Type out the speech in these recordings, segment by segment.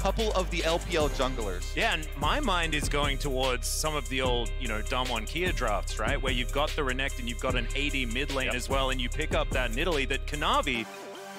couple of the LPL junglers. Yeah, and my mind is going towards some of the old, you know, Damwon Kia drafts, right? Where you've got the Renekton, you've got an AD mid lane as well, and you pick up that Nidalee that Kanavi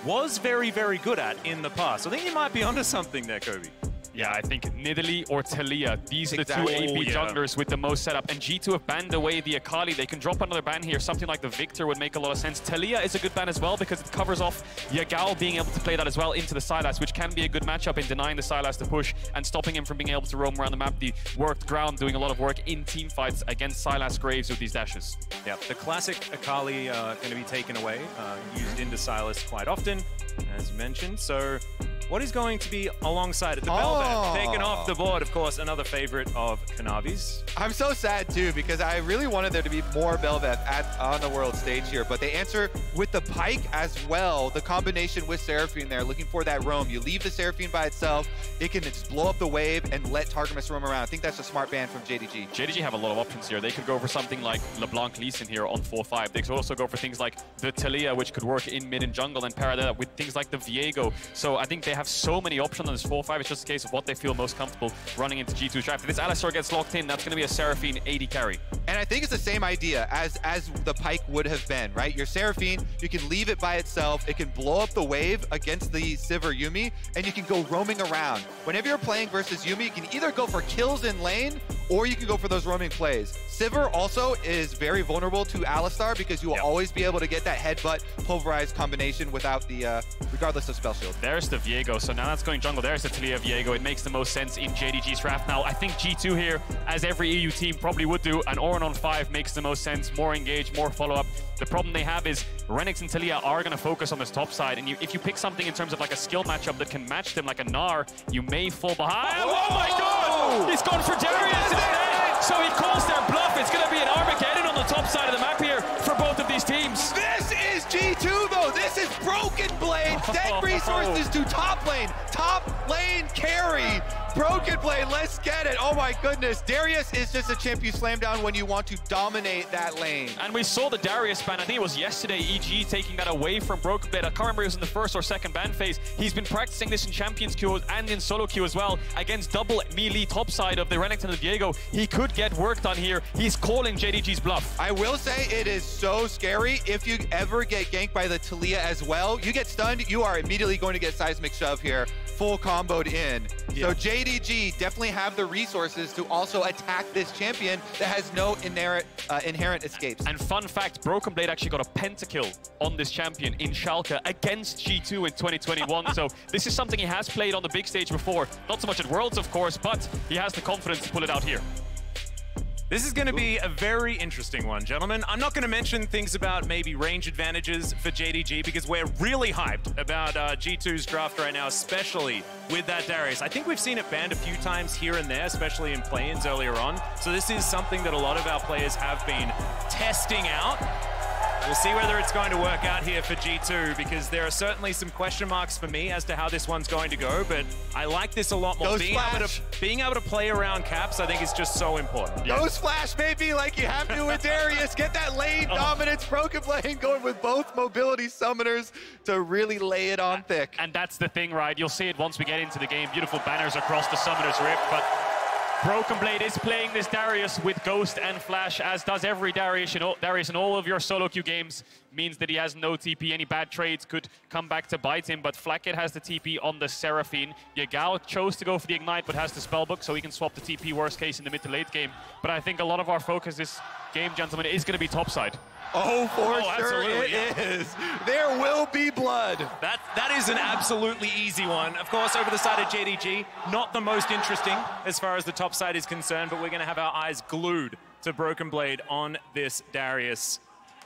was very, very good at in the past. I think you might be onto something there, Kobe. Yeah, I think Nidalee or Taliyah, these are the two AP junglers with the most setup. And G2 have banned away the Akali. They can drop another ban here. Something like the Victor would make a lot of sense. Taliyah is a good ban as well because it covers off Yagao being able to play that as well into the Sylas, which can be a good matchup in denying the Sylas to push and stopping him from being able to roam around the map. The worked ground doing a lot of work in team fights against Sylas Graves with these dashes. Yeah, the classic Akali going to be taken away, used into Sylas quite often, as mentioned. So what is going to be alongside it? The Bel'Veth taken off the board, of course, another favorite of Kanavi's. I'm so sad too because I really wanted there to be more Bel'Veth on the world stage here, but they answer with the Pyke as well. The combination with Seraphine there, looking for that roam. You leave the Seraphine by itself, it can just blow up the wave and let Targamas roam around. I think that's a smart ban from JDG. JDG have a lot of options here. They could go for something like LeBlanc Lee Sin here on 4-5. They could also go for things like the Taliyah, which could work in mid and jungle, and pair that with things like the Viego. So I think they have so many options on this 4-5. It's just a case of what they feel most comfortable running into G2's draft. If this Alistar gets locked in, that's going to be a Seraphine AD carry. And I think it's the same idea as the Pyke would have been, right? Your Seraphine, you can leave it by itself. It can blow up the wave against the Sivir Yuumi, and you can go roaming around. Whenever you're playing versus Yuumi, you can either go for kills in lane, or you can go for those roaming plays. Sivir also is very vulnerable to Alistar because you will always be able to get that headbutt pulverized combination without the, regardless of spell shield. There's the Viego, so now that's going jungle. There's the Taliyah Viego. It makes the most sense in JDG's draft. Now, I think G2 here, as every EU team probably would do, an Orin on 5 makes the most sense. More engage, more follow-up. The problem they have is Renekton and Taliyah are going to focus on this top side, and if you pick something in terms of like a skill matchup that can match them like a Gnar, you may fall behind. Oh my god! He's gone for Darius instead! So he calls their bluff. It's going to be an Armageddon on the top side of the map here for both of these teams. This is G2 though! This is Broken Blade! Dead resources to top lane! Top lane carry! Broken Blade, let's get it! Oh my goodness, Darius is just a champ you slam down when you want to dominate that lane. And we saw the Darius ban, I think it was yesterday, EG taking that away from Broken Blade. I can't remember if it was in the first or second ban phase. He's been practicing this in Champions queue and in solo queue as well against double melee topside of the Renekton and the Viego. He could get work done here. He's calling JDG's bluff. I will say it is so scary. If you ever get ganked by the Taliyah as well, you get stunned, you are immediately going to get seismic shove here, full comboed in. So JDG definitely have the resources to also attack this champion that has no inherent escapes. And fun fact, Broken Blade actually got a pentakill on this champion in Schalke against G2 in 2021. So this is something he has played on the big stage before. Not so much at Worlds, of course, but he has the confidence to pull it out here. This is going to be a very interesting one, gentlemen. I'm not going to mention things about maybe range advantages for JDG because we're really hyped about G2's draft right now, especially with that Darius. I think we've seen it banned a few times here and there, especially in play-ins earlier on. So this is something that a lot of our players have been testing out. We'll see whether it's going to work out here for G2 because there are certainly some question marks for me as to how this one's going to go, but I like this a lot more. Being able to play around caps, I think is just so important. Ghost Flash, maybe, like you have to with Darius. Get that lane dominance. Broken Blade going with both mobility summoners to really lay it on thick. And that's the thing, right? You'll see it once we get into the game. Beautiful banners across the summoner's rift, but Broken Blade is playing this Darius with Ghost and Flash, as does every Darius in all of your solo queue games. Means that he has no TP. Any bad trades could come back to bite him, but Flakked has the TP on the Seraphine. Yagao chose to go for the Ignite, but has the Spellbook, so he can swap the TP worst case in the mid to late game. But I think a lot of our focus this game, gentlemen, is going to be topside. Oh, for sure it is. There will be blood. That is an absolutely easy one. Of course, over the side of JDG, not the most interesting as far as the top side is concerned, but we're going to have our eyes glued to Broken Blade on this Darius.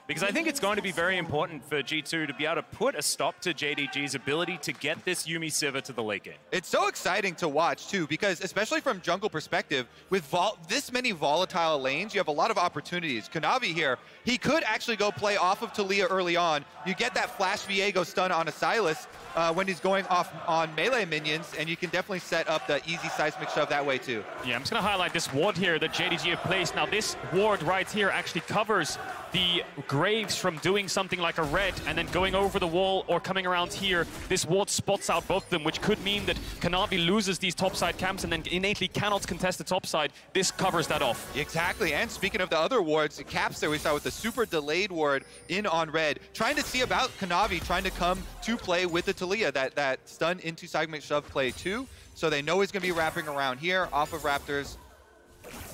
Because I think it's going to be very important for G2 to be able to put a stop to JDG's ability to get this Yuumi Sivir to the late game. It's so exciting to watch, too, because especially from jungle perspective, with this many volatile lanes, you have a lot of opportunities. Kanavi here, he could actually go play off of Taliyah early on. You get that Flash Viego stun on a Sylas when he's going off on melee minions, and you can definitely set up the easy seismic shove that way, too. Yeah, I'm just going to highlight this ward here that JDG have placed. Now, this ward right here actually covers the Graves from doing something like a red and then going over the wall or coming around here, this ward spots out both of them, which could mean that Kanavi loses these topside camps and then innately cannot contest the topside. This covers that off. Exactly, and speaking of the other wards, Caps there we saw with the super delayed ward in on red, trying to see about Kanavi trying to come to play with the Taliyah, that stun into segment shove play too. So they know he's going to be wrapping around here off of Raptors.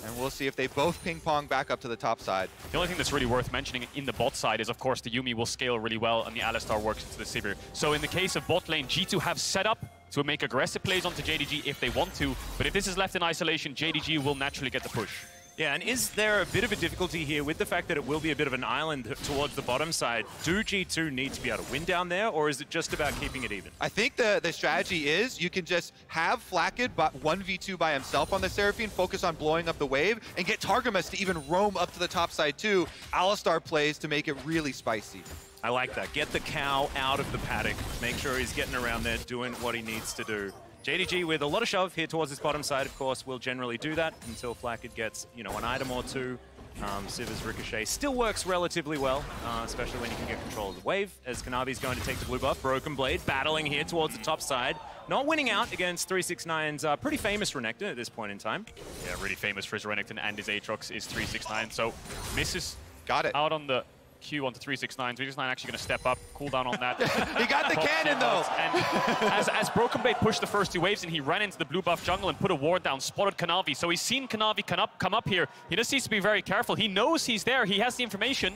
And we'll see if they both ping-pong back up to the top side. The only thing that's really worth mentioning in the bot side is, of course, the Yuumi will scale really well and the Alistar works into the Sivir. So in the case of bot lane, G2 have set up to make aggressive plays onto JDG if they want to. But if this is left in isolation, JDG will naturally get the push. Yeah, and is there a bit of a difficulty here with the fact that it will be a bit of an island towards the bottom side? Do G2 need to be able to win down there, or is it just about keeping it even? I think the strategy is you can just have Flakked 1v2 by himself on the Seraphine, focus on blowing up the wave, and get Targamas to even roam up to the top side too. Alistar plays to make it really spicy. I like that. Get the cow out of the paddock. Make sure he's getting around there doing what he needs to do. JDG with a lot of shove here towards his bottom side, of course, will generally do that until Flakked gets, you know, an item or two. Sivir's Ricochet still works relatively well, especially when you can get control of the wave, as Kanavi's going to take the blue buff. Broken Blade battling here towards the top side. Not winning out against 369's pretty famous Renekton at this point in time. Yeah, really famous for his Renekton and his Aatrox is 369. So misses Got it. out on the Q onto 369. 369 actually going to step up, cool down on that. He got the cannon though! And as Broken Blade pushed the first two waves and he ran into the blue buff jungle and put a ward down, spotted Kanavi. So he's seen Kanavi come up here. He just needs to be very careful. He knows he's there. He has the information.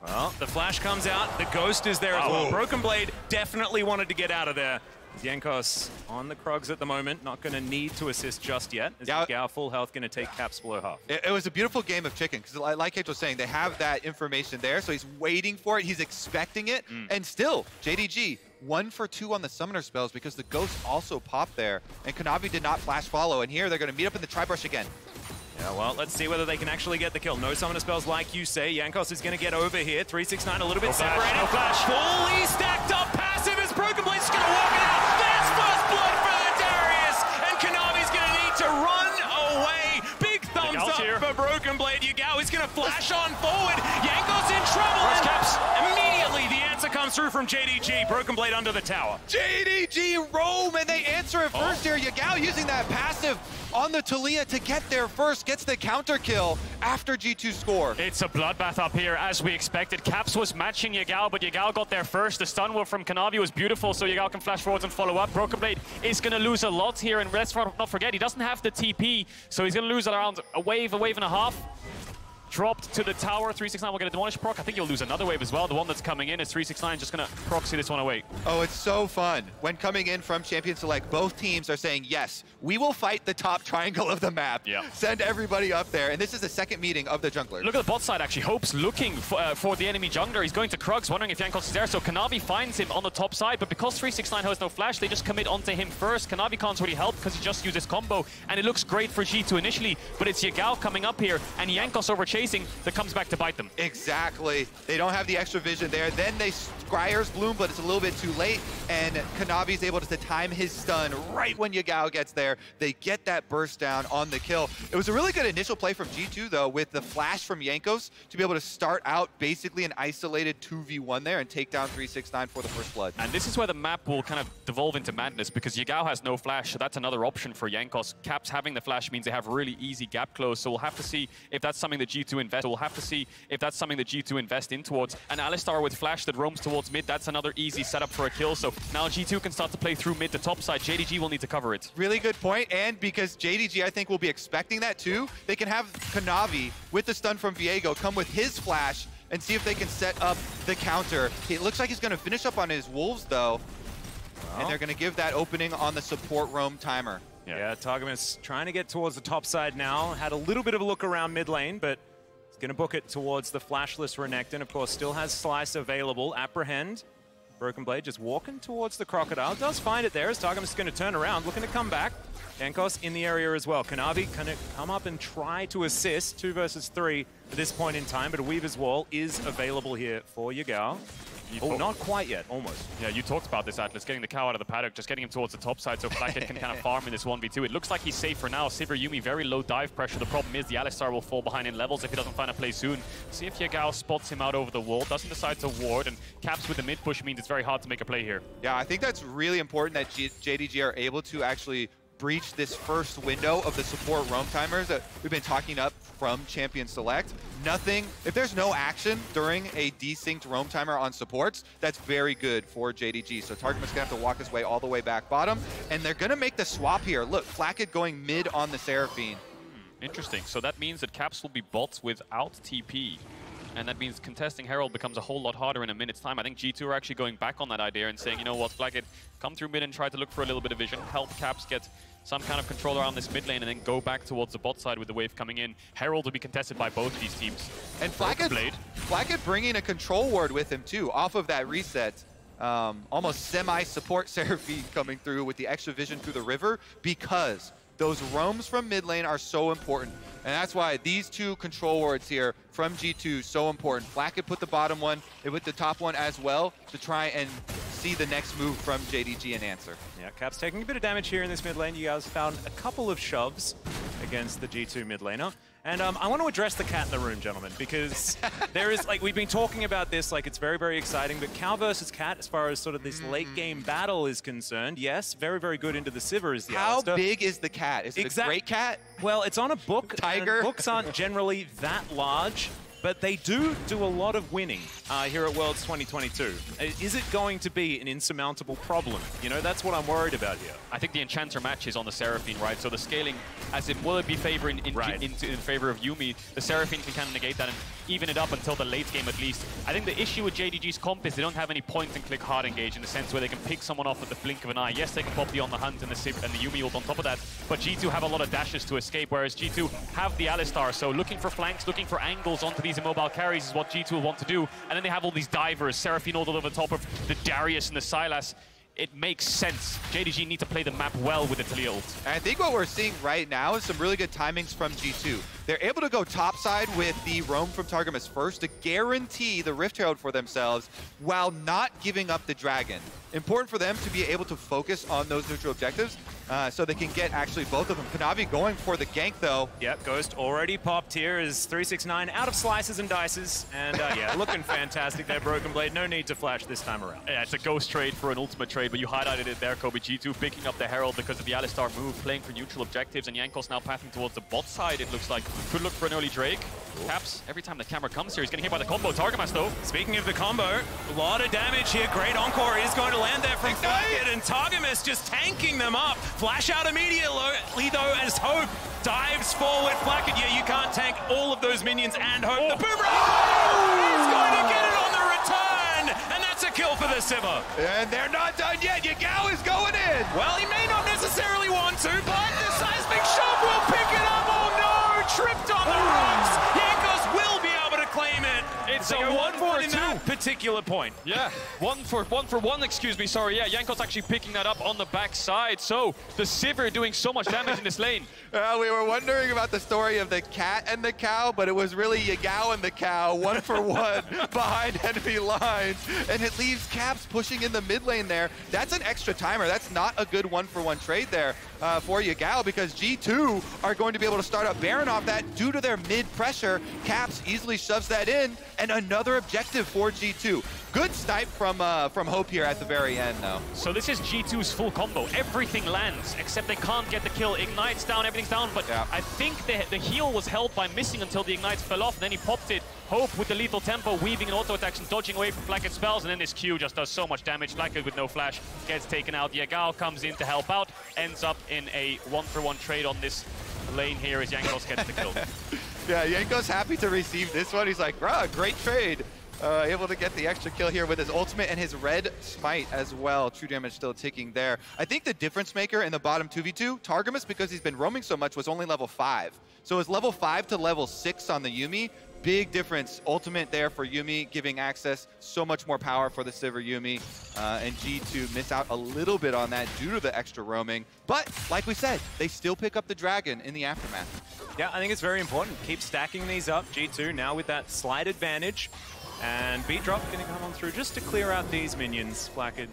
Well, the flash comes out. The ghost is there as well. Broken Blade definitely wanted to get out of there. Jankos on the Krogs at the moment, not going to need to assist just yet. As Yagao full health, going to take Caps below half. It was a beautiful game of chicken, because like H was saying, they have that information there, so he's waiting for it, he's expecting it, and still, JDG, 1 for 2 on the summoner spells because the ghost also popped there, and Kanavi did not flash follow, and here they're going to meet up in the tri-brush again. Yeah, well, let's see whether they can actually get the kill. No summoner spells like you say. Jankos is going to get over here. 369 a little bit separated. No flash. Fully stacked up passive as Broken Blade's going to walk it out. That's first blood for the Darius. And Kanavi's going to need to run away. Big thumbs up here for Broken Blade. Yagao is going to flash on forward. Jankos in trouble. And Caps immediately the answer comes through from JDG. Broken Blade under the tower. JDG roam, and they answer it first here. Yagao using that passive on the Taliyah to get there first, gets the counter kill after G2 score. It's a bloodbath up here, as we expected. Caps was matching Yagao, but Yagao got there first. The stun from Kanavi was beautiful, so Yagao can flash forwards and follow up. Broken Blade is going to lose a lot here, and let's not forget, he doesn't have the TP, so he's going to lose around a wave and a half. Dropped to the tower. 369 will get a demolish proc. I think he'll lose another wave as well. The one that's coming in is 369 just going to proxy this one away. Oh, it's so fun. When coming in from Champion Select, both teams are saying, yes, we will fight the top triangle of the map. Yeah. Send everybody up there. And this is the second meeting of the jungler. Look at the bot side, actually. Hope's looking for the enemy jungler. He's going to Krugs, wondering if Jankos is there. So Kanavi finds him on the top side. But because 369 has no flash, they just commit onto him first. Kanavi can't really help because he just used his combo. And it looks great for G2 initially. But it's Yagao coming up here and Jankos over chasing that comes back to bite them. Exactly. They don't have the extra vision there. Then they Scryer's Bloom, but it's a little bit too late. And Kanavi's able to time his stun right when Yagao gets there. They get that burst down on the kill. It was a really good initial play from G2, though, with the flash from Jankos to be able to start out basically an isolated 2v1 there and take down 369 for the first blood. And this is where the map will kind of devolve into madness, because Yagao has no flash, so that's another option for Jankos. Caps having the flash means they have really easy gap close, so we'll have to see if that's something that G2 invest. We'll have to see if that's something that G2 invest in towards. And Alistar with flash that roams towards mid, that's another easy setup for a kill. So now G2 can start to play through mid to top side. JDG will need to cover it. Really good point, and because JDG, I think, will be expecting that too, they can have Kanavi with the stun from Viego come with his flash and see if they can set up the counter. It looks like he's going to finish up on his Wolves, though, and they're going to give that opening on the support roam timer. Yeah, Targamas trying to get towards the top side now. Had a little bit of a look around mid lane, but going to book it towards the flashless Renekton. Of course, still has Slice available. Apprehend. Broken Blade just walking towards the Crocodile. Does find it there as Targamas is going to turn around, looking to come back. Jankos in the area as well. Kanavi going to come up and try to assist. 2 versus 3 at this point in time, but a Weaver's Wall is available here for Yagao. Oh, not quite yet, almost. Yeah, you talked about this, Atlas, getting the cow out of the paddock, just getting him towards the top side so Flakked can kind of farm in this 1v2. It looks like he's safe for now. Sivir, Yuumi, very low dive pressure. The problem is the Alistar will fall behind in levels if he doesn't find a play soon. See if Yagao spots him out over the wall, doesn't decide to ward, and Caps with the mid push means it's very hard to make a play here. Yeah, I think that's really important that JDG are able to actually breach this first window of the support roam timers that we've been talking up from Champion Select. Nothing, if there's no action during a desynced roam timer on supports, that's very good for JDG. So Targamas gonna have to walk his way all the way back bottom, and they're gonna make the swap here. Look, Flakked going mid on the Seraphine. Interesting. So that means that Caps will be bots without TP. And that means contesting Herald becomes a whole lot harder in a minute's time. I think G2 are actually going back on that idea and saying, you know what, Flakked, come through mid and try to look for a little bit of vision, help Caps get some kind of control around this mid lane, and then go back towards the bot side with the wave coming in. Herald will be contested by both these teams. And Flakked bringing a control ward with him too, off of that reset. Almost semi-support Seraphine coming through with the extra vision through the river, because those roams from mid lane are so important. And that's why these two control wards here from G2 so important. Flakked put the bottom one, they put the top one as well to try and see the next move from JDG and answer. Yeah, Caps taking a bit of damage here in this mid lane. You guys found a couple of shoves against the G2 mid laner. And I want to address the cat in the room, gentlemen, because there is, like, we've been talking about this, like, it's very, very exciting, but cow versus cat, as far as sort of this late game battle is concerned, yes, very, very good into the Sivir is the How Alistar. big is the cat? Is it a great cat? Well, it's on a book. Tiger? And books aren't generally that large, but they do a lot of winning here at Worlds 2022. Is it going to be an insurmountable problem? You know, that's what I'm worried about here. I think the Enchanter match is on the Seraphine, right? So the scaling, as it will be favor in favor of Yuumi, the Seraphine can kind of negate that and even it up until the late game at least. I think the issue with JDG's comp is they don't have any point-and-click hard engage in the sense where they can pick someone off at the blink of an eye. Yes, they can pop the On the Hunt and the Yuumi ult on top of that, but G2 have a lot of dashes to escape, whereas G2 have the Alistar. So looking for flanks, looking for angles onto these immobile carries is what G2 will want to do. And then they have all these divers, Seraphine all over the top of the Darius and the Sylas. It makes sense. JDG need to play the map well with the Taliyah ult. And I think what we're seeing right now is some really good timings from G2. They're able to go topside with the roam from Targamas first to guarantee the Rift Herald for themselves while not giving up the Dragon. Important for them to be able to focus on those neutral objectives so they can get actually both of them. Kanavi going for the gank though. Yep, Ghost already popped here as 369 out of slices and dices. And yeah, looking fantastic there, Broken Blade. No need to flash this time around. Yeah, it's a Ghost trade for an ultimate trade, but you highlighted it there, Kobe. G2 picking up the Herald because of the Alistar move, playing for neutral objectives, and Jankos now pathing towards the bot side, it looks like. Could look for an early Drake. Caps, every time the camera comes here, he's getting hit by the combo. Targamas, though. Speaking of the combo, a lot of damage here. Great Encore is going to land there from Flakked, and Targamas just tanking them up. Flash out immediately, though, as Hope dives forward. Flakked, yeah, you can't tank all of those minions and Hope. The boomerang is going to get it on the return, and that's a kill for the Sivir. And they're not done yet. Yagao is going in. Well, he may not necessarily want to, but the seismic shock will pick it up. Oh no! Tripped on the rocks. Jankos will be able to claim it. It's a 1-for-2 in that particular point. Yeah, one for one, excuse me, sorry. Yeah, Jankos actually picking that up on the backside. So the Sivir doing so much damage in this lane. We were wondering about the story of the cat and the cow, but it was really Yagao and the cow, 1-for-1 behind enemy lines. And it leaves Caps pushing in the mid lane there. That's an extra timer. That's not a good 1-for-1 trade there for Yagao, because G2 are going to be able to start up Baron off that due to their mid pressure. Caps easily shoves that in, and another objective for G2. Good snipe from Hope here at the very end, though. So this is G2's full combo. Everything lands, except they can't get the kill. Ignite's down, everything's down, but yeah. I think the heal was held by missing until the Ignites fell off, and then he popped it. Hope with the lethal tempo, weaving an auto attack and dodging away from Flakked spells, and then this Q just does so much damage. Flakked with no flash gets taken out. Yagao comes in to help out, ends up in a 1-for-1 trade on this lane here as Jankos gets the kill. Yeah, Jankos happy to receive this one. He's like, bruh, great trade. Able to get the extra kill here with his ultimate and his red smite as well. True damage still ticking there. I think the difference maker in the bottom 2v2, Targamas, because he's been roaming so much, was only level 5. So it's level 5 to level 6 on the Yuumi. Big difference. Ultimate there for Yuumi, giving access, so much more power for the Sivir Yuumi. And G2 miss out a little bit on that due to the extra roaming. But, like we said, they still pick up the Dragon in the aftermath. Yeah, I think it's very important. Keep stacking these up. G2 now with that slight advantage. And B-drop going to come on through just to clear out these minions. Flakked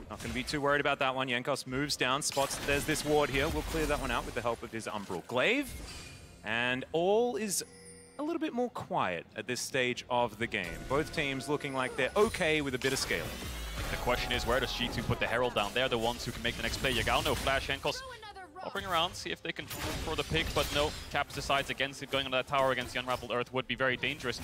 not going to be too worried about that one. Jankos moves down, spots there's this ward here. We'll clear that one out with the help of his Umbral Glaive. And all is a little bit more quiet at this stage of the game. Both teams looking like they're okay with a bit of scaling. The question is, where does G2 put the Herald down? They're the ones who can make the next play. Yagao, no flash. Jankos hovering around, see if they can for the pick, but no. Caps decides against it. Going on that tower against the Unraveled Earth would be very dangerous.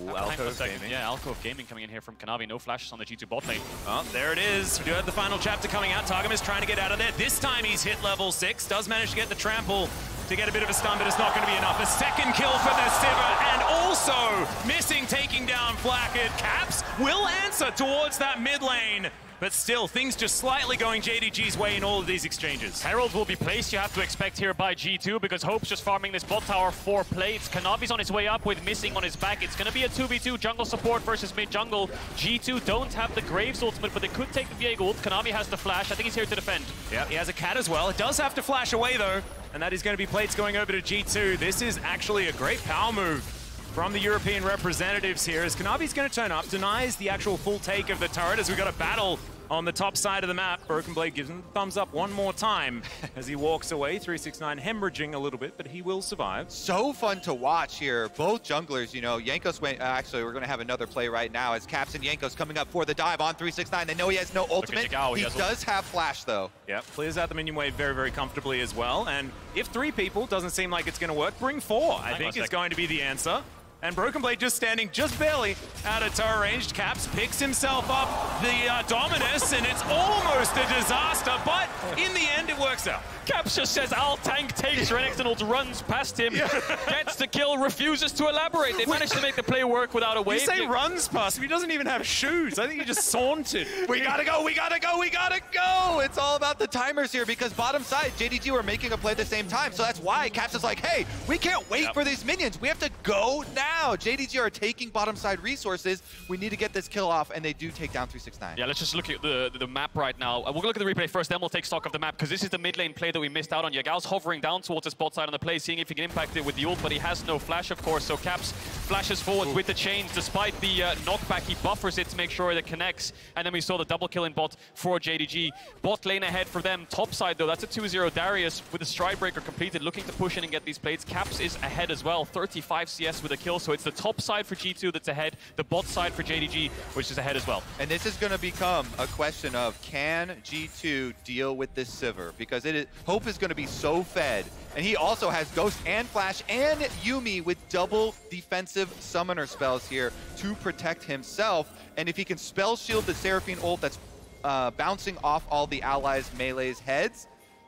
Ooh, Alcove Gaming. Yeah, Alcove Gaming coming in here from Kanavi. No flashes on the G2 bot lane. Oh, there it is. We do have the final chapter coming out. Targamas trying to get out of there. This time he's hit level 6. Does manage to get the trample to get a bit of a stun, but it's not going to be enough. A second kill for the Sivir, and also missing, taking down Flakked. Caps will answer towards that mid lane. But still, things just slightly going JDG's way in all of these exchanges. Herald will be placed, you have to expect here by G2, because Hope's just farming this bot tower for plates. Kanavi's on his way up with Missing on his back. It's going to be a 2v2 jungle support versus mid jungle. G2 don't have the Graves ultimate, but they could take the Viego ult. Kanavi has the flash. I think he's here to defend. Yeah, he has a cat as well. It does have to flash away, though. And that is going to be plates going over to G2. This is actually a great power move from the European representatives here, as Kanavi's going to turn up, denies the actual full take of the turret, as we got a battle on the top side of the map. Broken Blade gives him the thumbs up one more time as he walks away. 369 hemorrhaging a little bit, but he will survive. So fun to watch here. Both junglers, you know, Jankos went, actually, we're going to have another play right now as Caps and Jankos coming up for the dive on 369. They know he has no ultimate. Yagao, he does have flash, though. Yep, clears out the minion wave very, very comfortably as well. And if 3 people doesn't seem like it's going to work, bring 4. I think is going to be the answer. And Broken Blade just standing just barely out of turret range. Caps picks himself up the Dominus, and it's almost a disaster, but in the end, it works out. Caps just says, I'll tank, takes Renekton ult, runs past him, gets the kill, refuses to elaborate. They managed to make the play work without a wave. You say runs past him, he doesn't even have shoes. I think he just sauntered. We gotta go, we gotta go, we gotta go! It's all about the timers here, because bottom side, JDG were making a play at the same time, so that's why Caps is like, hey, we can't wait for these minions. We have to go now. JDG are taking bottom side resources. We need to get this kill off, and they do take down 369. Yeah, let's just look at the map right now. We're gonna look at the replay first, then we'll take stock of the map, because this is the mid lane play that we missed out on. Yagao's hovering down towards the spot side on the play, seeing if he can impact it with the ult, but he has no flash, of course, so Caps flashes forward with the chains. Despite the knockback, he buffers it to make sure it connects, and then we saw the double kill in bot for JDG. Bot lane ahead for them. Top side, though, that's a 2-0 Darius with the Stride Breaker completed, looking to push in and get these plates. Caps is ahead as well, 35 CS with a kill, so it's the top side for G2 that's ahead, the bot side for JDG, which is ahead as well. And this is going to become a question of, can G2 deal with this Sivir? Because Hope is going to be so fed, and he also has Ghost and Flash and Yuumi with double defensive summoner spells here to protect himself. And if he can spell shield the Seraphine ult that's bouncing off all the allies' melee's heads,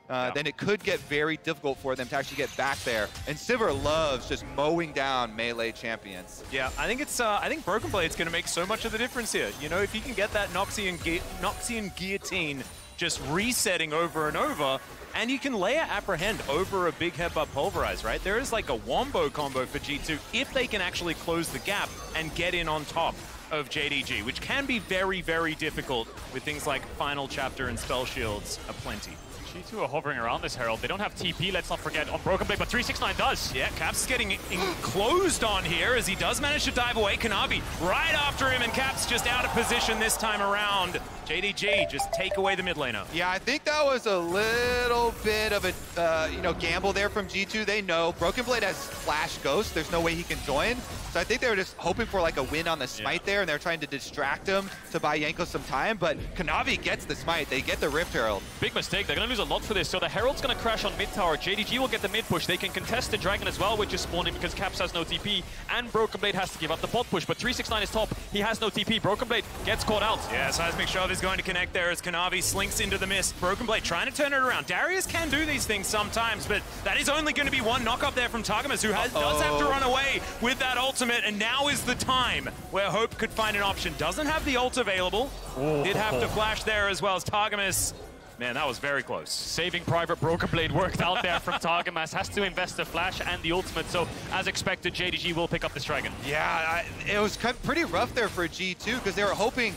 then it could get very difficult for them to actually get back there. And Sivir loves just mowing down melee champions. Yeah, I think Broken Blade's going to make so much of the difference here. You know, if he can get that Noxian Guillotine just resetting over and over, and you can layer Apprehend over a big headbutt Pulverize, right? There is like a wombo combo for G2 if they can actually close the gap and get in on top of JDG, which can be very, very difficult with things like Final Chapter and Spell Shields aplenty. G2 are hovering around this Herald. They don't have TP, let's not forget, on Broken Blade, but 369 does. Yeah, Caps is getting enclosed on here as he does manage to dive away. Kanavi right after him, and Caps just out of position this time around. JDG just take away the mid laner. Yeah, I think that was a little bit of a gamble there from G2. They know Broken Blade has Flash Ghost. There's no way he can join. So I think they were just hoping for like a win on the smite there, and they're trying to distract him to buy Jankos some time. But Kanavi gets the smite. They get the Rift Herald. Big mistake. They're going to lose a lot for this. So the Herald's going to crash on mid tower. JDG will get the mid push. They can contest the Dragon as well, which is spawning because Caps has no TP, and Broken Blade has to give up the bot push. But 369 is top. He has no TP. Broken Blade gets caught out. Yeah, Seismic Shove is going to connect there as Kanavi slinks into the mist. Broken Blade trying to turn it around. Darius can do these things sometimes, but that is only going to be one knock up there from Targamas, who does have to run away with that ultimate, and now is the time where Hope could find an option. Doesn't have the ult available. Did have to flash there as well as Targamas. Man, that was very close. Saving Private Broken Blade worked out there from Targamas. Has to invest the flash and the ultimate, so as expected, JDG will pick up this Dragon. Yeah, it was pretty rough there for G2 because they were hoping,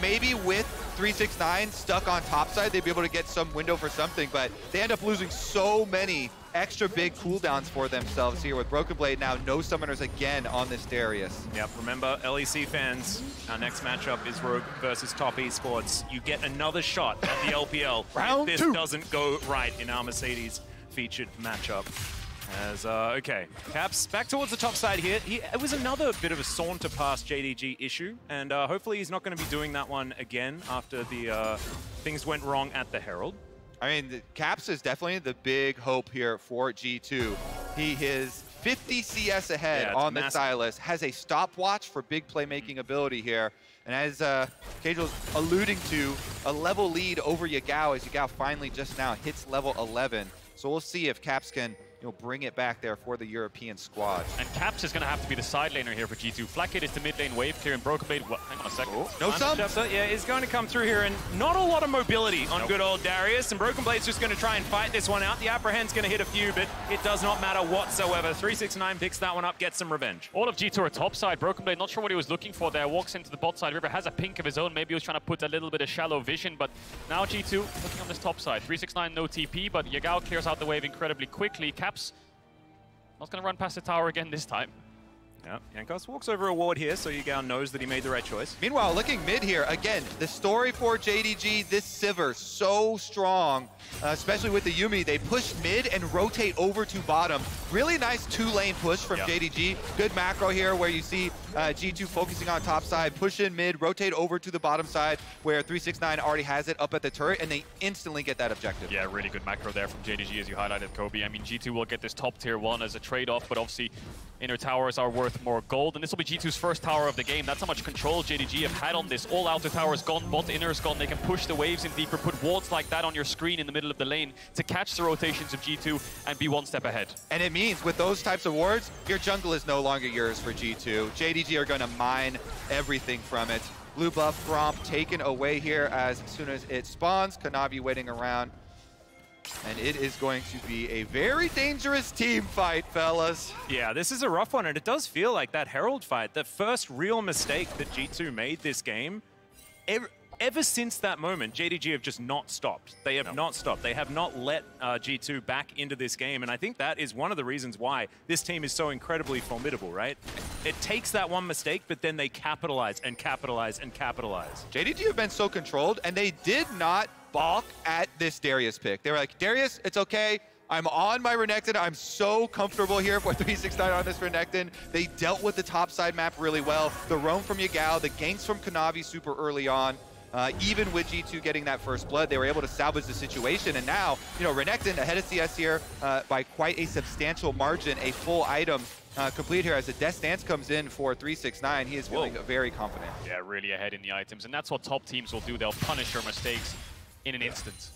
maybe with 369 stuck on top side, they'd be able to get some window for something, but they end up losing so many extra big cooldowns for themselves here with Broken Blade. Now no summoners again on this Darius. Yep, remember, LEC fans, our next matchup is Rogue versus Top Esports. You get another shot at the LPL Round if two. this doesn't go right in our Mercedes featured matchup. As, okay, Caps back towards the top side here. It was another bit of a saunter past JDG issue, and hopefully he's not going to be doing that one again after the things went wrong at the Herald. I mean, Caps is definitely the big hope here for G2. He is 50 CS ahead on the Sylas, has a stopwatch for big playmaking ability here. And as Cagel's alluding to, a level lead over Yagao as Yagao finally just now hits level 11. So we'll see if Caps can bring it back there for the European squad. And Caps is going to have to be the side laner here for G2. Flakked is the mid lane wave clear, and Broken Blade, hang on a second. Oh, no sum. Yeah, is going to come through here, and not a lot of mobility on good old Darius, and Broken Blade's just going to try and fight this one out. The Apprehend's going to hit a few, but it does not matter whatsoever. 369 picks that one up, gets some revenge. All of G2 are top side. Broken Blade, not sure what he was looking for there. Walks into the bot side. River has a pink of his own. Maybe he was trying to put a little bit of shallow vision, but now G2 looking on this top side. 369 no TP, but Yagao clears out the wave incredibly quickly. Caps not going to run past the tower again this time. Yeah, Jankos walks over a ward here, so Yagao knows that he made the right choice. Meanwhile, looking mid here, again, the story for JDG, this Sivir, so strong, especially with the Yuumi. They push mid and rotate over to bottom. Really nice two-lane push from JDG. Good macro here where you see G2 focusing on top side, push in mid, rotate over to the bottom side where 369 already has it up at the turret, and they instantly get that objective. Yeah, really good macro there from JDG as you highlighted, Kobe. I mean, G2 will get this top tier 1 as a trade-off, but obviously inner towers are worth more gold, and this will be G2's first tower of the game. That's how much control JDG have had on this. All outer towers gone, bot inner is gone. They can push the waves in deeper, put wards like that on your screen in the middle of the lane to catch the rotations of G2 and be one step ahead. And it means with those types of wards, your jungle is no longer yours for G2. JDG are going to mine everything from it. Blue buff Gromp taken away here as soon as it spawns. Kanavi waiting around. And it is going to be a very dangerous team fight, fellas. Yeah, this is a rough one, and it does feel like that Herald fight, the first real mistake that G2 made this game. Ever since that moment, JDG have just not stopped. They have not stopped. They have not let G2 back into this game, and I think that is one of the reasons why this team is so incredibly formidable, right? It takes that one mistake, but then they capitalize and capitalize and capitalize. JDG have been so controlled, and they did not balk at this Darius pick. They were like, Darius, it's okay. I'm on my Renekton. I'm so comfortable here for 369 on this Renekton. They dealt with the top side map really well. The roam from Yagao, the ganks from Kanavi super early on. Even with G2 getting that first blood, they were able to salvage the situation. And now, Renekton ahead of CS here by quite a substantial margin, a full item complete here as the Death Stance comes in for 369. He is feeling very confident. Yeah, really ahead in the items. And that's what top teams will do. They'll punish your mistakes in an instant.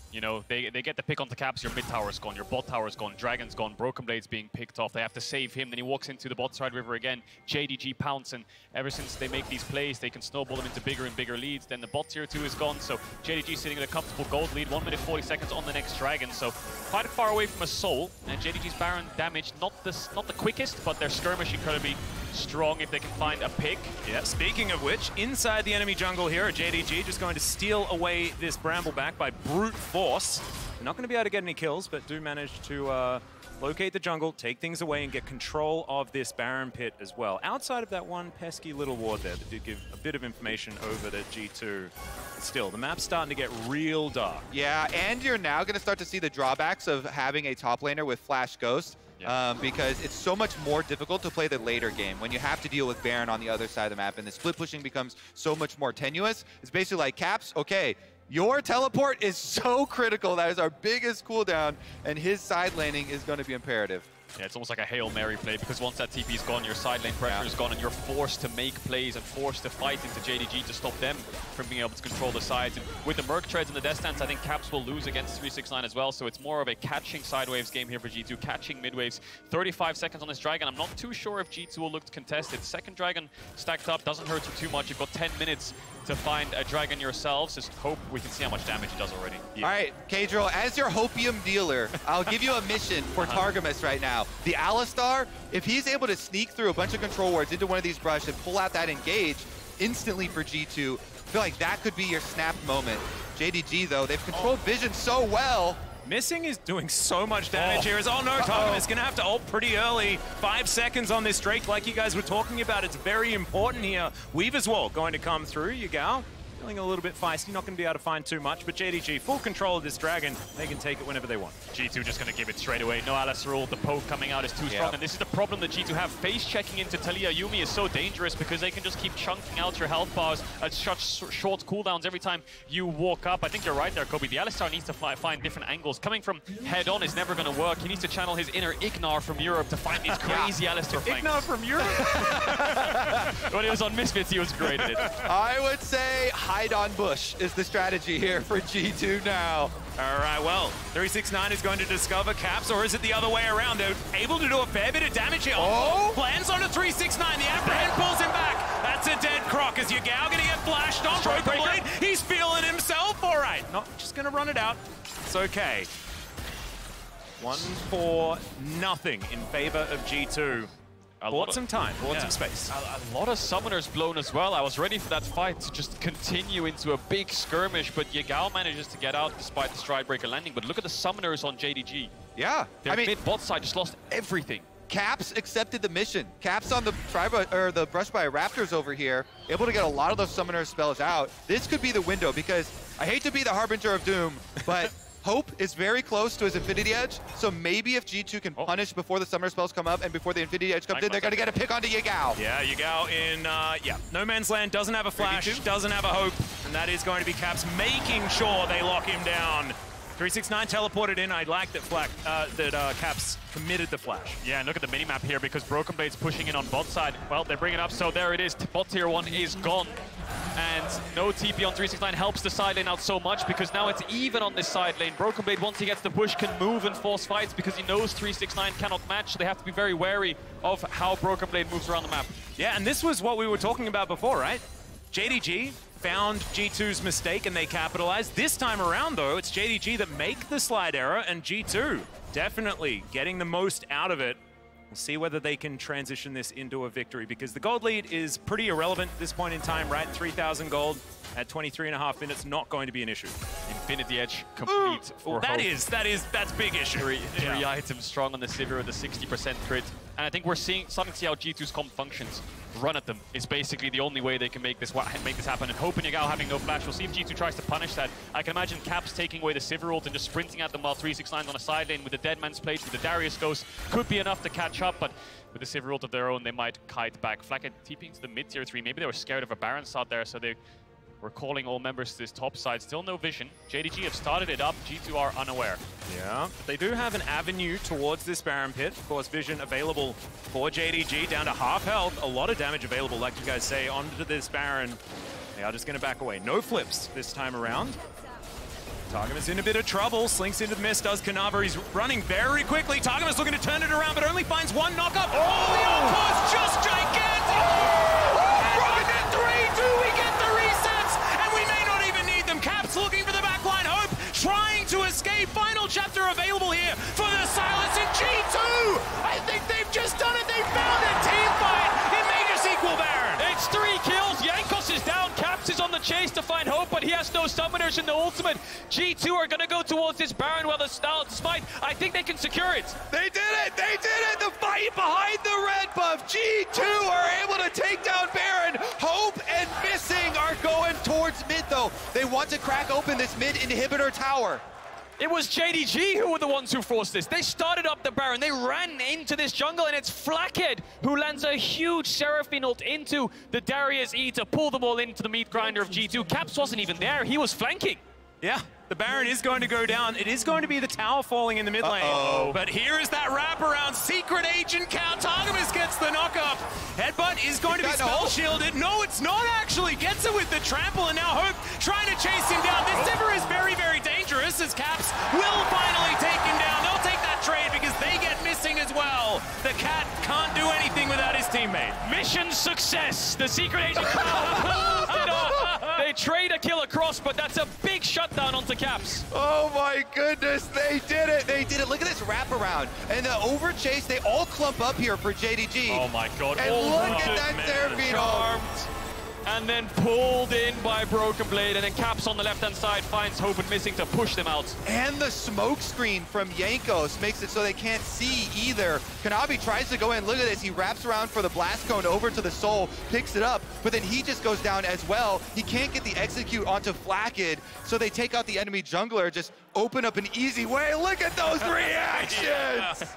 They get the pick on the Caps, your mid tower's gone, your bot tower's gone, Dragon's gone, Broken Blade's being picked off. They have to save him, then he walks into the bot side river again. JDG pounce, and ever since they make these plays, they can snowball them into bigger and bigger leads. Then the bot tier 2 is gone, so JDG sitting in a comfortable gold lead, 1 minute 40 seconds on the next Dragon, so quite far away from a soul. And JDG's Baron damage, not the quickest, but their skirmish incredibly strong if they can find a pick. Yeah, speaking of which, inside the enemy jungle here, JDG just going to steal away this Brambleback by brute force. They're not going to be able to get any kills, but do manage to locate the jungle, take things away, and get control of this Baron pit as well. Outside of that one pesky little ward there that did give a bit of information over to G2. But still, the map's starting to get real dark. Yeah, and you're now going to start to see the drawbacks of having a top laner with Flash Ghost. Because it's so much more difficult to play the later game when you have to deal with Baron on the other side of the map, and the split pushing becomes so much more tenuous. It's basically like, Caps, okay, your teleport is so critical. That is our biggest cooldown, and his side laning is going to be imperative. Yeah, it's almost like a Hail Mary play, because once that TP is gone, your side lane pressure is gone, and you're forced to make plays and forced to fight into JDG to stop them from being able to control the sides. And with the Merc Treads and the Death Stance, I think Caps will lose against 369 as well, so it's more of a catching sidewaves game here for G2, catching midwaves. 35 seconds on this Dragon. I'm not too sure if G2 will look contested. Second Dragon stacked up, doesn't hurt you too much. You've got 10 minutes to find a Dragon yourselves. Just hope we can see how much damage it does already. Yeah. All right, Kadriel, as your hopium dealer, I'll give you a mission for Targamas right now. The Alistar, if he's able to sneak through a bunch of control wards into one of these brush and pull out that engage instantly for G2, feel like that could be your snap moment. JDG, though, they've controlled vision so well. Missing is doing so much damage here. Oh no, Targamas going to have to ult pretty early. 5 seconds on this Drake, like you guys were talking about. It's very important here. Weaver's Wall going to come through. Yagao feeling a little bit feisty, not going to be able to find too much, but JDG, full control of this dragon. They can take it whenever they want. G2 just going to give it straight away. No Alistar ult, the poke coming out is too strong, and this is the problem that G2 have. Face checking into Taliyah Yuumi is so dangerous because they can just keep chunking out your health bars at such short cooldowns every time you walk up. I think you're right there, Kobe. The Alistar needs to find different angles. Coming from head-on is never going to work. He needs to channel his inner Ignar from Europe to find these crazy Alistar flanks. Ignar from Europe? When he was on Misfits, he was great at it. I would say hide on bush is the strategy here for G2 now. All right, well, 369 is going to discover Caps, or is it the other way around? They're able to do a fair bit of damage here. Oh! Lands on a 369. The apprehend pulls him back. That's a dead Croc. Is Yagao going to get flashed on? Broken Blade. He's feeling himself. All right, not just going to run it out. It's okay. 1-4-0 in favor of G2. Bought some time, bought some space. A lot of summoners blown as well. I was ready for that fight to just continue into a big skirmish, but Yagao manages to get out despite the Stridebreaker landing. But look at the summoners on JDG. Yeah. Their mid-bot side just lost everything. Caps accepted the mission. Caps on the the Brush by Raptors over here, able to get a lot of those summoner spells out. This could be the window because I hate to be the harbinger of doom, but Hope is very close to his Infinity Edge, so maybe if G2 can punish before the summoner spells come up and before the Infinity Edge comes in, they're going to get a pick onto Yagao. Yeah, Yagao in, no man's land, doesn't have a flash, doesn't have a Hope, and that is going to be Caps making sure they lock him down. 369 teleported in. I like that Caps committed the flash. Yeah, and look at the minimap here because Broken Blade's pushing in on bot side. Well, they're bringing up, so there it is. Bot tier 1 is gone. And no TP on 369 helps the side lane out so much because now it's even on this side lane. Broken Blade, once he gets the push, can move and force fights because he knows 369 cannot match. So they have to be very wary of how Broken Blade moves around the map. Yeah, and this was what we were talking about before, right? JDG found G2's mistake and they capitalized. This time around, though, it's JDG that make the slide error, and G2 definitely getting the most out of it. We'll see whether they can transition this into a victory, because the gold lead is pretty irrelevant at this point in time, right? 3,000 gold at 23.5 minutes, not going to be an issue. Infinity Edge complete for that's big issue. Three items strong on the Sivir with a 60% crit. And I think we're starting to see how G2's comp functions. Run at them is basically the only way they can make this happen. And Hope and Yagao having no flash. We'll see if G2 tries to punish that. I can imagine Caps taking away the Sivir ult and just sprinting at them while 369's on a side lane with the Dead Man's Plate, with the Darius Ghost. Could be enough to catch up, but with the Sivir ult of their own, they might kite back. Flakked TPing to the mid-tier 3. Maybe they were scared of a Baron out there, so they were calling all members to this top side. Still no vision. JDG have started it up. G2 are unaware. Yeah, but they do have an avenue towards this Baron pit. Of course, vision available for JDG, down to half health. A lot of damage available, like you guys say, onto this Baron. They are just going to back away. No flips this time around. Targamas in a bit of trouble. Slinks into the mist, does Kanavi. He's running very quickly. Targamas looking to turn it around, but only finds one knockup. Oh, the outpost just gigantic! Broken at 3-2, we get the resets, and we may not even need them. Caps looking for the backline. Hope trying to escape. Final chapter available here for the Sylas in G2. I think they've just done it. They found it. Team fight in Major Sequel Baron. It's 3 kills. Jankos is down. Caps is on the chase to find Hope, but he has no summoners in the ultimate. G2 are going to go towards this Baron while the smite. I think they can secure it. They did it! They did it! The fight behind the red buff. G2 are able to take down Baron. Hope and Missing are going towards mid, though. They want to crack open this mid inhibitor tower. It was JDG who were the ones who forced this. They started up the Baron. They ran into this jungle, and it's Flakked who lands a huge Seraphine ult into the Darius E to pull them all into the meat grinder of G2. Caps wasn't even there. He was flanking. Yeah, the Baron is going to go down. It is going to be the tower falling in the mid lane. But here is that wraparound. Secret Agent Count. Targamas gets the knockup. Headbutt is going to be spell shielded. No, it's not actually. Gets it with the trample, and now Hope trying to chase him down. This Sivir is very, very dangerous, as Caps will finally take him down. They'll take that trade because they get Missing as well. The cat can't do anything without his teammate. Mission success. The Secret Agent Count pulled it off. They trade a kill across, but that's a big shutdown onto Caps. Oh my goodness, they did it. They did it. Look at this wraparound. And the over chase, they all clump up here for JDG. Oh my god. And look at that Seraphine ult. and then pulled in by Broken Blade, and then Caps on the left-hand side finds Hope and Missing to push them out. And the smoke screen from Jankos makes it so they can't see either. Kanavi tries to go in, look at this, he wraps around for the blast cone over to the Soul, picks it up, but then he just goes down as well. He can't get the execute onto Flakked, so they take out the enemy jungler, just open up an easy way. Look at those reactions!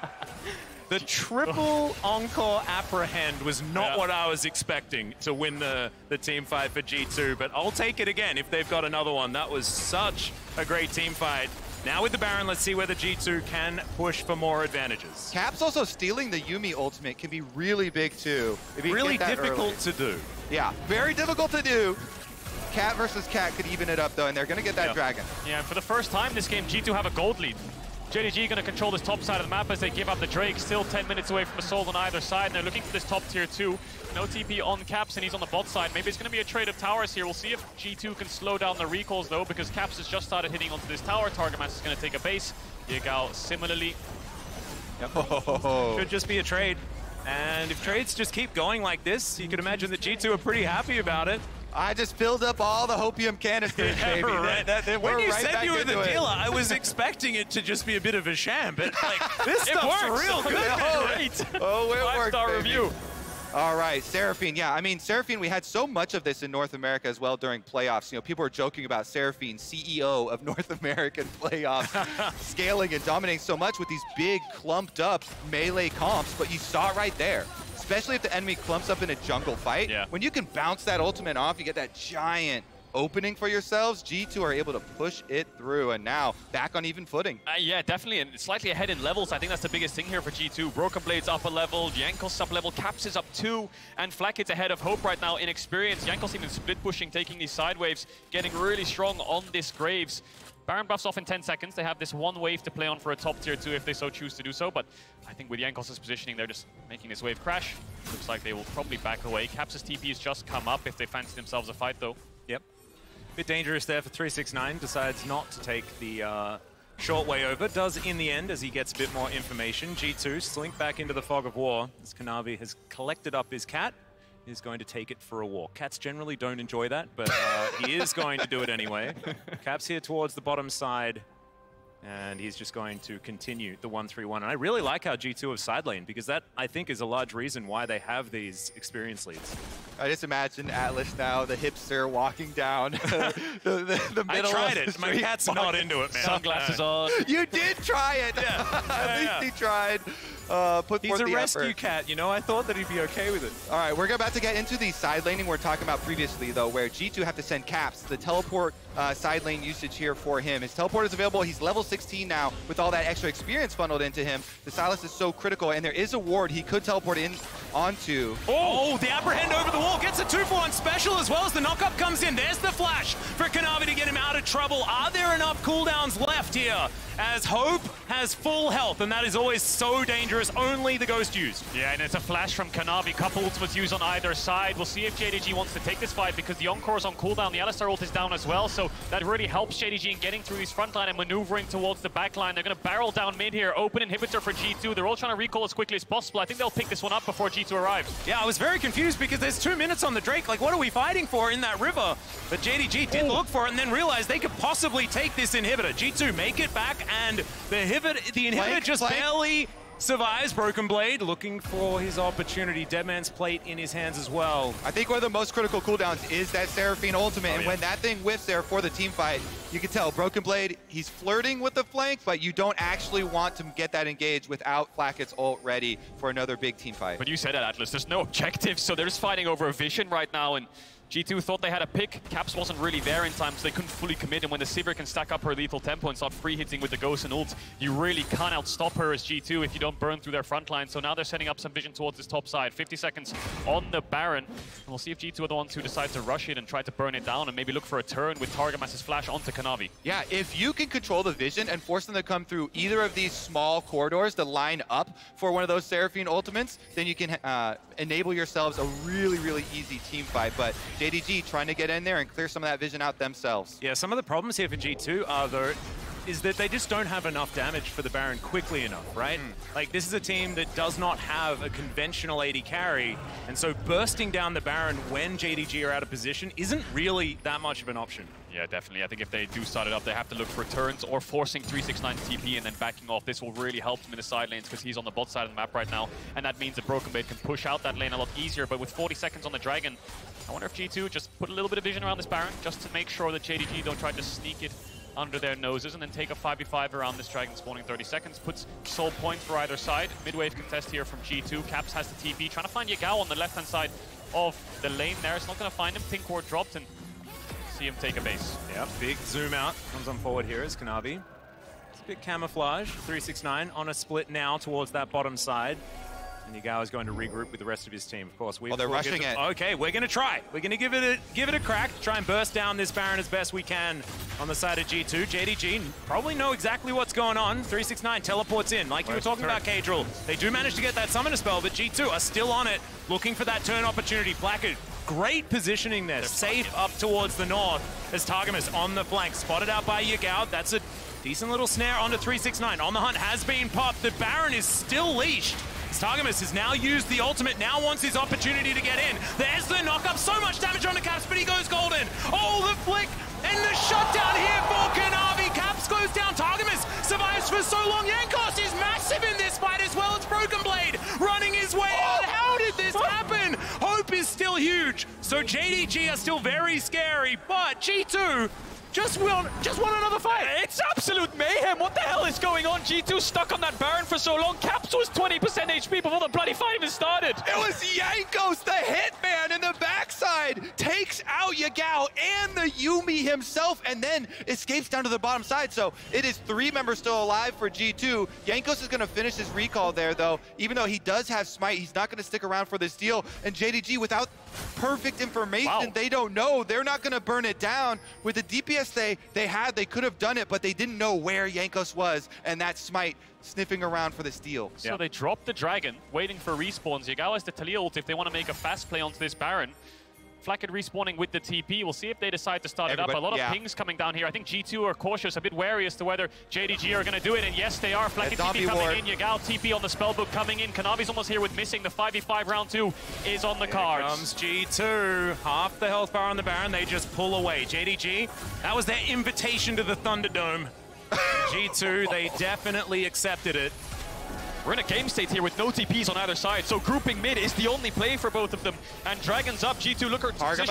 The triple encore apprehend was not what I was expecting to win the team fight for G2, but I'll take it again if they've got another one. That was such a great team fight. Now with the Baron, let's see whether G2 can push for more advantages. Caps also stealing the Yuumi ultimate can be really big too. Really difficult to do. Yeah, very difficult to do. Cat versus Cat could even it up though, and they're gonna get that dragon. Yeah, for the first time this game, G2 have a gold lead. JDG going to control this top side of the map as they give up the Drake. Still 10 minutes away from a Soul on either side, and they're looking for this top tier 2. No TP on Caps, and he's on the bot side. Maybe it's going to be a trade of towers here. We'll see if G2 can slow down the recalls, though, because Caps has just started hitting onto this tower. Targamas is going to take a base. Yagao similarly. Should just be a trade. And if trades just keep going like this, you could imagine that G2 are pretty happy about it. I just filled up all the hopium canisters, baby. When you said you were the dealer, I was expecting it to just be a bit of a sham, but like, this stuff's real good. Great. Oh, it worked, 5-star review. All right, Seraphine. Yeah, I mean, Seraphine, we had so much of this in North America as well during playoffs. You know, people were joking about Seraphine, CEO of North American playoffs, scaling and dominating so much with these big, clumped up melee comps, but you saw it right there. Especially if the enemy clumps up in a jungle fight. Yeah. When you can bounce that ultimate off, you get that giant opening for yourselves. G2 are able to push it through, and now back on even footing. Yeah, definitely, and slightly ahead in levels. I think that's the biggest thing here for G2. Broken Blade's up a level, Jankos up level, Caps is up 2, and Flakked's ahead of Hope right now in experience. Jankos even split pushing, taking these side waves, getting really strong on this Graves. Baron buffs off in 10 seconds. They have this one wave to play on for a top tier 2 if they so choose to do so, but I think with Jankos' positioning, they're just making this wave crash. Looks like they will probably back away. Caps' TP has just come up if they fancy themselves a fight, though. Yep. Bit dangerous there for 369. Decides not to take the short way over. Does in the end as he gets a bit more information. G2 slink back into the fog of war as Kanavi has collected up his cat. Is going to take it for a walk. Cats generally don't enjoy that, but he is going to do it anyway. Caps here towards the bottom side, and he's just going to continue the 1-3-1. And I really like how G2 have side lane, because that, I think, is a large reason why they have these experience leads. I just imagine Atlas now, the hipster, walking down the middle I tried of the it. My cat's not into it, man. Sunglasses on. You did try it. Yeah. At least he tried. He's a rescue cat, you know? I thought that he'd be okay with it. All right, we're about to get into the side laning we're talking about previously, though, where G2 have to send Caps. The teleport side lane usage here for him. His teleport is available. He's level 16 now with all that extra experience funneled into him. The Sylas is so critical, and there is a ward he could teleport in onto. Oh, the apprehend over the wall gets a 2-for-1 special as well as the knockup comes in. There's the flash for Kanavi to get him out of trouble. Are there enough cooldowns left here? As Hope has full health, and that is always so dangerous. Only the Ghost used. Yeah, and it's a flash from Kanavi. Couple ultimates used on either side. We'll see if JDG wants to take this fight because the Encore's on cooldown. The Alistar ult is down as well, so that really helps JDG in getting through his front line and maneuvering towards the back line. They're going to barrel down mid here. Open inhibitor for G2. They're all trying to recall as quickly as possible. I think they'll pick this one up before G2 arrives. Yeah, I was very confused because there's 2 minutes on the Drake. Like, what are we fighting for in that river? But JDG did look for it and then realized they could possibly take this inhibitor. G2 make it back, and the inhibitor just barely survives. Broken Blade looking for his opportunity. Deadman's plate in his hands as well. I think one of the most critical cooldowns is that Seraphine ultimate, and when that thing whiffs there for the team fight, you can tell Broken Blade, he's flirting with the flank, but you don't actually want to get that engaged without Flakked's ult ready for another big team fight. But you said it, Atlas. There's no objective, so they're just fighting over a vision right now, and G2 thought they had a pick. Caps wasn't really there in time, so they couldn't fully commit. And when the Sivir can stack up her lethal tempo and start free hitting with the Ghost and ult, you really can't outstop her as G2 if you don't burn through their front line. So now they're setting up some vision towards this top side. 50 seconds on the Baron. And we'll see if G2 are the ones who decide to rush it and try to burn it down and maybe look for a turn with Targamas' flash onto Kanavi. Yeah, if you can control the vision and force them to come through either of these small corridors to line up for one of those Seraphine ultimates, then you can enable yourselves a really, really easy team fight. But JDG trying to get in there and clear some of that vision out themselves. Yeah, some of the problems here for G2 are, though, is that they just don't have enough damage for the Baron quickly enough, right? Like, this is a team that does not have a conventional AD carry, and so bursting down the Baron when JDG are out of position isn't really that much of an option. Yeah, definitely. I think if they do start it up, they have to look for turns or forcing 369 TP and then backing off. This will really help him in the side lanes because he's on the bot side of the map right now, and that means that Broken Blade can push out that lane a lot easier. But with 40 seconds on the Dragon, I wonder if G2 just put a little bit of vision around this Baron just to make sure that JDG don't try to sneak it under their noses and then take a 5v5 around this Dragon spawning 30 seconds. Puts soul points for either side. Mid-wave contest here from G2. Caps has the TP, trying to find Yagao on the left-hand side of the lane there. It's not going to find him. Pink ward dropped and see him take a base. Yeah, big zoom out. Comes on forward here is Kanavi. It's a bit camouflage. 369 on a split now towards that bottom side. And Yagao is going to regroup with the rest of his team. Of course, they're rushing it. Okay, we're going to try. We're going to give it a crack. Try and burst down this Baron as best we can on the side of G2. JDG probably know exactly what's going on. 369 teleports in. Like you were talking about, Kadril. They do manage to get that summoner spell, but G2 are still on it, looking for that turn opportunity. Flakked, great positioning there. Safe up towards the north as Targamas on the flank. Spotted out by Yagao. That's a decent little snare onto 369. On the hunt has been popped. The Baron is still leashed. Targamas has now used the ultimate, now wants his opportunity to get in. There's the knock-up, so much damage on the Caps, but he goes golden. Oh, the flick and the shutdown here for Kanavi. Caps goes down, Targamas survives for so long. Jankos is massive in this fight as well. It's Broken Blade running his way out. How did this happen? Hope is still huge. So JDG are still very scary, but G2 just want another fight. It's absolute mayhem. What the hell is going on? G2 stuck on that Baron for so long. Caps was 20% HP before the bloody fight even started. It was Jankos, the hitman in the backside, takes out Yagao and the Yuumi himself, and then escapes down to the bottom side. So it is 3 members still alive for G2. Jankos is going to finish his recall there, though. Even though he does have Smite, he's not going to stick around for this deal. And JDG, without perfect information, they don't know. They're not going to burn it down. With the DPS they could have done it, but they didn't know where Jankos was, and that Smite sniffing around for the steal. So they dropped the Dragon, waiting for respawns. Yagao has the Taliyah ult if they want to make a fast play onto this Baron. Flakked respawning with the TP. We'll see if they decide to start it up. A lot of pings coming down here. I think G2 are cautious, a bit wary as to whether JDG are going to do it, and yes, they are. Flakked TP coming in. Yagao TP on the spellbook coming in. Kanavi's almost here with missing. The 5v5 round 2 is on the cards. Here comes G2. Half the health bar on the Baron. They just pull away. JDG, that was their invitation to the Thunderdome. G2, they definitely accepted it. We're in a game state here with no TPs on either side, so grouping mid is the only play for both of them. And Dragon's up, G2 look towards it.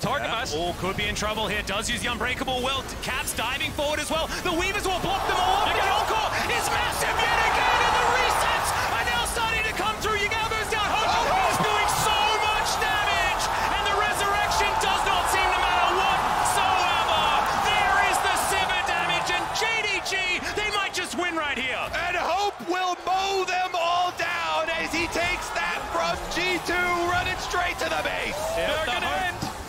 Targamas. Oh, could be in trouble here. Does use the Unbreakable Will. Caps diving forward as well. The Weavers will block them all up. Yagao is massive yet again, and the resets are now starting to come through. Yagao goes down. Hojo is doing so much damage, and the resurrection does not seem to matter whatsoever. There is the Sivir damage, and JDG, they might just win right here. And Hope will mow them all down as he takes that from G2, running straight to the base.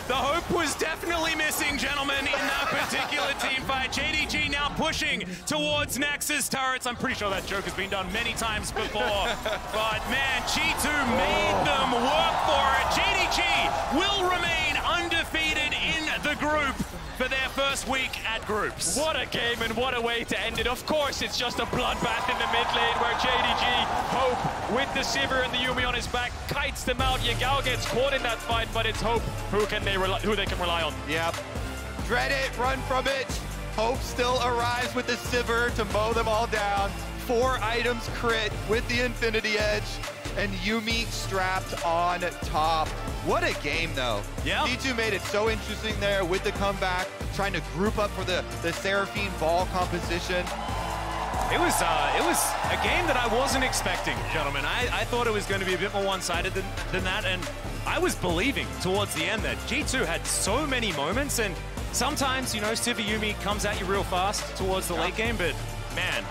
The hope was definitely missing, gentlemen, in that particular team fight. JDG now pushing towards Nexus turrets. I'm pretty sure that joke has been done many times before. But man, G2 made them work for it. JDG will remain undefeated in the group for their first week at groups. What a game and what a way to end it. Of course, it's just a bloodbath in the mid lane where JDG, Hope with the Sivir and the Yuumi on his back, kites them out. Yagao gets caught in that fight, but it's Hope who they can rely on. Yep. Dread it, run from it. Hope still arrives with the Sivir to mow them all down. 4 items crit with the Infinity Edge, and Yuumi strapped on top. What a game, though. Yeah. G2 made it so interesting there with the comeback, trying to group up for the Seraphine ball composition. It was a game that I wasn't expecting, gentlemen. I thought it was going to be a bit more one-sided than that, and I was believing towards the end that G2 had so many moments, and sometimes, you know, Sivir Yuumi comes at you real fast towards the late game, but man,